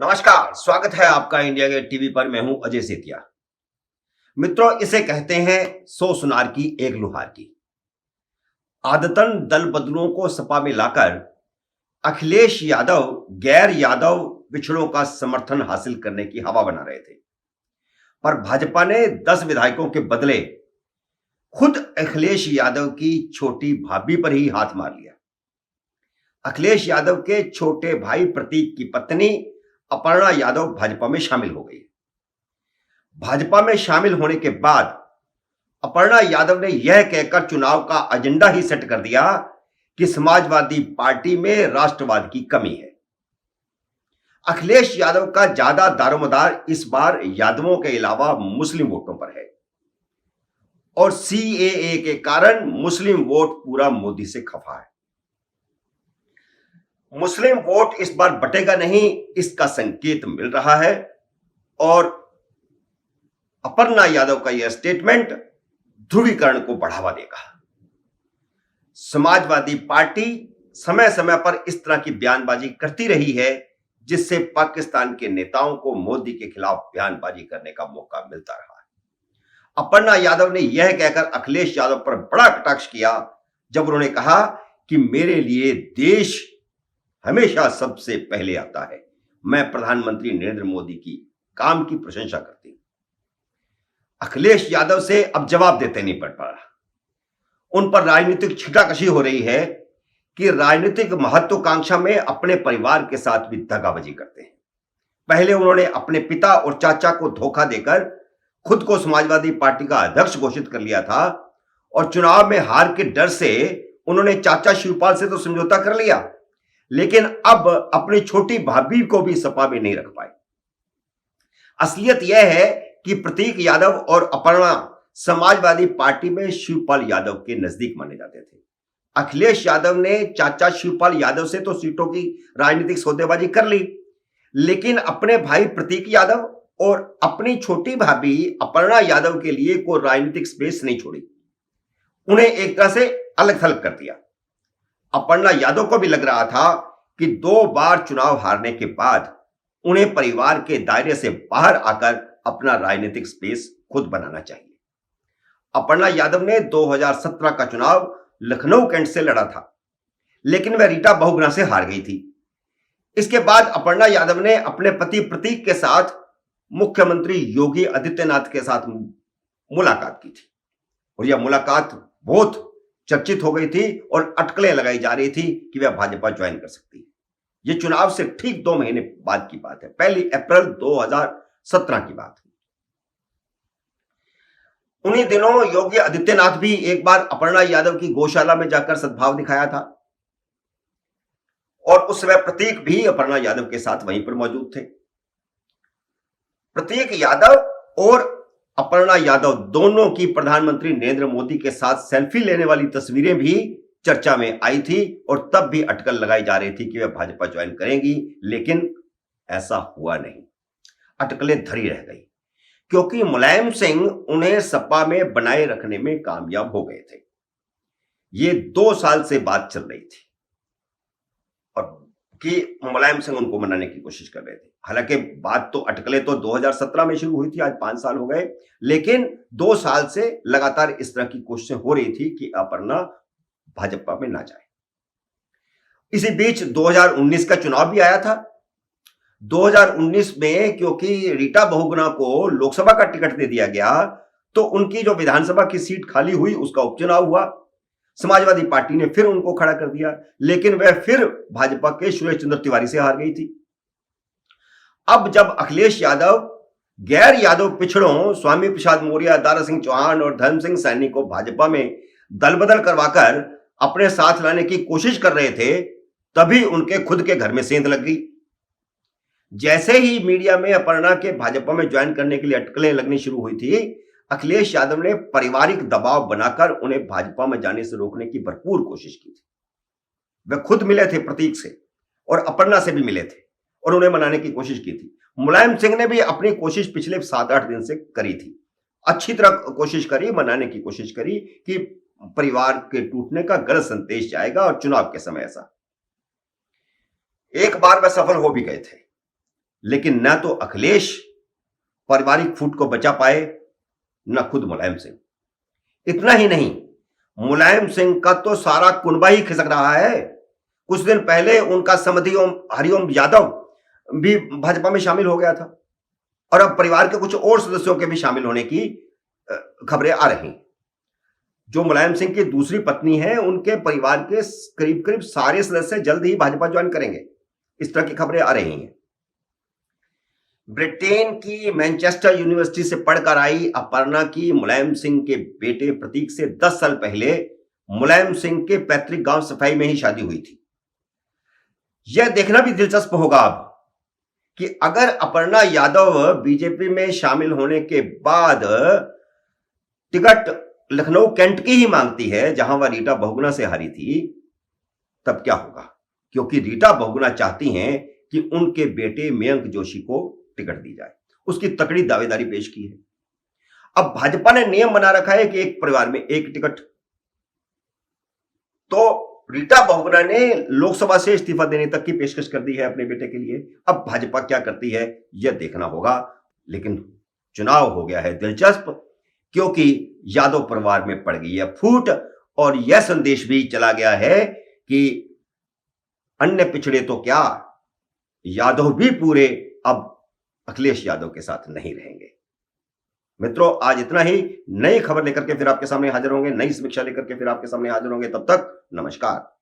नमस्कार, स्वागत है आपका इंडिया गेट टीवी पर। मैं हूं अजय सेतिया। मित्रों, इसे कहते हैं 100 सुनार की एक लुहार की। आदतन दल बदलुओं को सपा में लाकर अखिलेश यादव गैर यादव पिछड़ों का समर्थन हासिल करने की हवा बना रहे थे, पर भाजपा ने 10 विधायकों के बदले खुद अखिलेश यादव की छोटी भाभी पर ही हाथ मार लिया। अखिलेश यादव के छोटे भाई प्रतीक की पत्नी अपर्णा यादव भाजपा में शामिल हो गई। भाजपा में शामिल होने के बाद अपर्णा यादव ने यह कहकर चुनाव का एजेंडा ही सेट कर दिया कि समाजवादी पार्टी में राष्ट्रवाद की कमी है। अखिलेश यादव का ज्यादा दारोमदार इस बार यादवों के अलावा मुस्लिम वोटों पर है और सीएए के कारण मुस्लिम वोट पूरा मोदी से खफा है। मुस्लिम वोट इस बार बटेगा नहीं, इसका संकेत मिल रहा है और अपर्णा यादव का यह स्टेटमेंट ध्रुवीकरण को बढ़ावा देगा। समाजवादी पार्टी समय समय पर इस तरह की बयानबाजी करती रही है, जिससे पाकिस्तान के नेताओं को मोदी के खिलाफ बयानबाजी करने का मौका मिलता रहा है। अपर्णा यादव ने यह कहकर अखिलेश यादव पर बड़ा कटाक्ष किया जब उन्होंने कहा कि मेरे लिए देश हमेशा सबसे पहले आता है। मैं प्रधानमंत्री नरेंद्र मोदी की काम की प्रशंसा करती हूं। अखिलेश यादव से अब जवाब देते नहीं पड़ पा रहा। उन पर राजनीतिक छिटाकशी हो रही है कि राजनीतिक महत्वाकांक्षा में अपने परिवार के साथ भी दगाबाजी करते हैं। पहले उन्होंने अपने पिता और चाचा को धोखा देकर खुद को समाजवादी पार्टी का अध्यक्ष घोषित कर लिया था और चुनाव में हार के डर से उन्होंने चाचा शिवपाल से तो समझौता कर लिया, लेकिन अब अपनी छोटी भाभी को भी सपा में नहीं रख पाए। असलियत यह है कि प्रतीक यादव और अपर्णा समाजवादी पार्टी में शिवपाल यादव के नजदीक माने जाते थे। अखिलेश यादव ने चाचा शिवपाल यादव से तो सीटों की राजनीतिक सौदेबाजी कर ली, लेकिन अपने भाई प्रतीक यादव और अपनी छोटी भाभी अपर्णा यादव के लिए कोई राजनीतिक स्पेस नहीं छोड़ी। उन्हें एक तरह से अलग थलग कर दिया। अपर्णा यादव को भी लग रहा था कि 2 बार चुनाव हारने के बाद उन्हें परिवार के दायरे से बाहर आकर अपना राजनीतिक स्पेस खुद बनाना चाहिए। अपर्णा यादव ने 2017 का चुनाव लखनऊ कैंट से लड़ा था, लेकिन वह रीटा बहुगुणा से हार गई थी। इसके बाद अपर्णा यादव ने अपने पति प्रतीक के साथ मुख्यमंत्री योगी आदित्यनाथ के साथ मुलाकात की थी और यह मुलाकात बहुत चर्चित हो गई थी और अटकलें लगाई जा रही थी कि वह भाजपा ज्वाइन कर सकती है। यह चुनाव से ठीक 2 महीने बाद की बात है, 1 अप्रैल 2017 की बात है। उन्हीं दिनों योगी आदित्यनाथ भी एक बार अपर्णा यादव की गौशाला में जाकर सद्भाव दिखाया था और उस समय प्रतीक भी अपर्णा यादव के साथ वहीं पर मौजूद थे। प्रतीक यादव और अपर्णा यादव दोनों की प्रधानमंत्री नरेंद्र मोदी के साथ सेल्फी लेने वाली तस्वीरें भी चर्चा में आई थी और तब भी अटकल लगाई जा रही थी कि वह भाजपा ज्वाइन करेंगी, लेकिन ऐसा हुआ नहीं। अटकलें धरी रह गई क्योंकि मुलायम सिंह उन्हें सपा में बनाए रखने में कामयाब हो गए थे। ये 2 साल से बात चल रही थी और कि मुलायम सिंह उनको मनाने की कोशिश कर रहे थे। हालांकि बात तो अटकलें तो 2017 में शुरू हुई थी, आज 5 साल हो गए, लेकिन 2 साल से लगातार इस तरह की कोशिशें हो रही थी कि अपर्णा भाजपा में ना जाए। इसी बीच 2019 का चुनाव भी आया था। 2019 में क्योंकि रीटा बहुगुणा को लोकसभा का टिकट दे दिया गया, तो उनकी जो विधानसभा की सीट खाली हुई उसका उपचुनाव हुआ। समाजवादी पार्टी ने फिर उनको खड़ा कर दिया, लेकिन वह फिर भाजपा के सुरेश चंद्र तिवारी से हार गई थी। अब जब अखिलेश यादव गैर यादव पिछड़ों स्वामी प्रसाद मौर्य, दारा सिंह चौहान और धर्म सिंह सैनी को भाजपा में दल बदल करवाकर अपने साथ लाने की कोशिश कर रहे थे, तभी उनके खुद के घर में सेंध लग गई। जैसे ही मीडिया में अपर्णा के भाजपा में ज्वाइन करने के लिए अटकलें लगनी शुरू हुई थी, अखिलेश यादव ने पारिवारिक दबाव बनाकर उन्हें भाजपा में जाने से रोकने की भरपूर कोशिश की थी। वे खुद मिले थे प्रतीक से और अपर्णा से भी मिले थे और उन्हें मनाने की कोशिश की थी। मुलायम सिंह ने भी अपनी कोशिश पिछले 7-8 दिन से करी थी, अच्छी तरह कोशिश करी, मनाने की कोशिश करी कि परिवार के टूटने का गलत संदेश जाएगा और चुनाव के समय ऐसा। एक बार वह सफल हो भी गए थे, लेकिन न तो अखिलेश पारिवारिक फूट को बचा पाए, न खुद मुलायम सिंह। इतना ही नहीं, मुलायम सिंह का तो सारा कुनबा ही खिसक रहा है। कुछ दिन पहले उनका समधी हरिओम यादव भी भाजपा में शामिल हो गया था और अब परिवार के कुछ और सदस्यों के भी शामिल होने की खबरें आ रही। जो मुलायम सिंह की दूसरी पत्नी है, उनके परिवार के करीब करीब सारे सदस्य जल्द ही भाजपा ज्वाइन करेंगे, इस तरह की खबरें आ रही हैं। ब्रिटेन की मैनचेस्टर यूनिवर्सिटी से पढ़कर आई अपर्णा की मुलायम सिंह के बेटे प्रतीक से 10 साल पहले मुलायम सिंह के पैतृक गांव सफाई में ही शादी हुई थी। यह देखना भी दिलचस्प होगा अब कि अगर अपर्णा यादव बीजेपी में शामिल होने के बाद टिकट लखनऊ कैंट की ही मांगती है, जहां वह रीटा बहुगुणा से हारी थी, तब क्या होगा? क्योंकि रीटा बहुगुणा चाहती हैं कि उनके बेटे मयंक जोशी को टिकट दी जाए। उसकी तकड़ी दावेदारी पेश की है। अब भाजपा ने नियम बना रखा है कि एक परिवार में एक टिकट। तो रीटा बहुगुणा ने लोकसभा से इस्तीफा देने तक की पेशकश कर दी है अपने बेटे के लिए। अब भाजपा क्या करती है, यह देखना होगा। लेकिन चुनाव हो गया है दिलचस्प, क्योंकि यादव परिवार में पड़ गई है फूट और यह संदेश भी चला गया है कि अन्य पिछड़े तो क्या, यादव भी पूरे अब अखिलेश यादव के साथ नहीं रहेंगे। मित्रों, आज इतना ही। नई खबर लेकर के फिर आपके सामने हाजिर होंगे, नई समीक्षा लेकर के फिर आपके सामने हाजिर होंगे। तब तक नमस्कार।